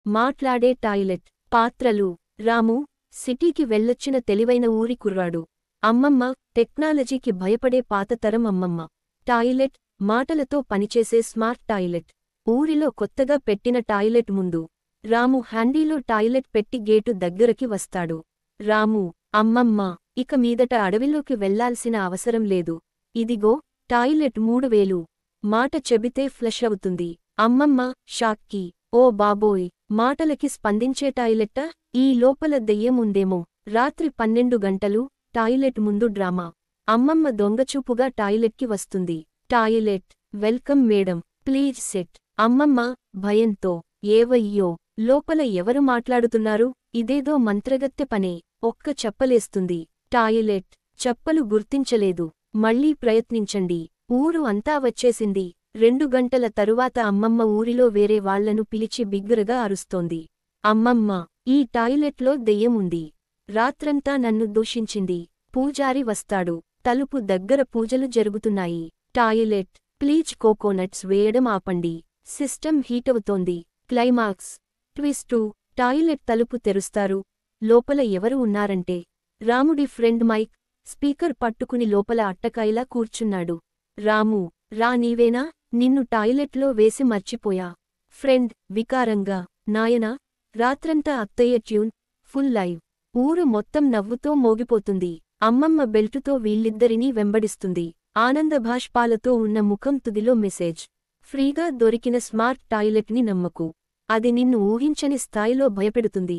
మాట్లాడే టాయిలెట్. పాత్రలు. రాము, సిటీకి వెళ్ళొచ్చిన తెలివైన ఊరి కుర్రాడు. అమ్మమ్మ, టెక్నాలజీకి భయపడే పాతతరం అమ్మమ్మ. టాయిలెట్, మాటలతో పనిచేసే స్మార్ట్ టాయిలెట్. ఊరిలో కొత్తగా పెట్టిన టాయిలెట్ ముందు రాము హ్యాండీలో టాయిలెట్ పెట్టి గేటు దగ్గరకి వస్తాడు. రాము, అమ్మమ్మ, ఇక మీదట అడవిలోకి వెళ్లాల్సిన అవసరం లేదు. ఇదిగో టాయిలెట్ 3000. మాట చెబితే ఫ్లష్ అవుతుంది. అమ్మమ్మ షాక్కి. ఓ బాబోయ్, మాటలకి స్పందించే టాయిలెట్టా? ఈ లోపల దెయ్యం ఉందేమో. రాత్రి 12 గంటలు. టాయిలెట్ ముందు డ్రామా. అమ్మమ్మ దొంగచూపుగా టాయిలెట్కి వస్తుంది. Toilet. Welcome madam, please set. అమ్మమ్మ భయంతో. ఏవయ్యో, లోపల ఎవరు మాట్లాడుతున్నారు? ఇదేదో మంత్రగత్తె పనే. ఒక్క చెప్పలేస్తుంది. టాయిలెట్. చెప్పలు గుర్తించలేదు. మళ్ళీ ప్రయత్నించండి. ఊరు అంతా వచ్చేసింది. 2 గంటల తరువాత అమ్మమ్మ ఊరిలో వేరే వాళ్లను పిలిచి బిగ్గరగా అరుస్తోంది. అమ్మమ్మ, ఈ టాయిలెట్లో దెయ్యం ఉంది. రాత్రంతా నన్ను దూషించింది. పూజారి వస్తాడు. తలుపు దగ్గర పూజలు జరుగుతున్నాయి. టాయిలెట్. ప్లీజ్ కోకోనట్స్ వేయడం ఆపండి. సిస్టమ్ హీటవుతోంది. క్లైమాక్స్. ట్విస్టు. టాయిలెట్ తలుపు తెరుస్తారు. లోపల ఎవరు ఉన్నారంటే రాముడి ఫ్రెండ్ మైక్. స్పీకర్ పట్టుకుని లోపల అట్టకాయలా కూర్చున్నాడు. రాము, రా నీవేనా? నిన్ను టాయిలెట్లో వేసి మర్చిపోయా. ఫ్రెండ్ వికారంగా. నాయనా, రాత్రంతా అత్తయ్య ట్యూన్ ఫుల్ లైవ్. ఊరు మొత్తం నవ్వుతో మోగిపోతుంది. అమ్మమ్మ బెల్టుతో వీళ్ళిద్దరినీ వెంబడిస్తుంది. ఆనందభాష్పాలతో ఉన్న ముఖం తుదిలో మెసేజ్. ఫ్రీగా దొరికిన స్మార్ట్ టాయిలెట్ని నమ్మకు. అది నిన్ను ఊహించని స్థాయిలో భయపెడుతుంది.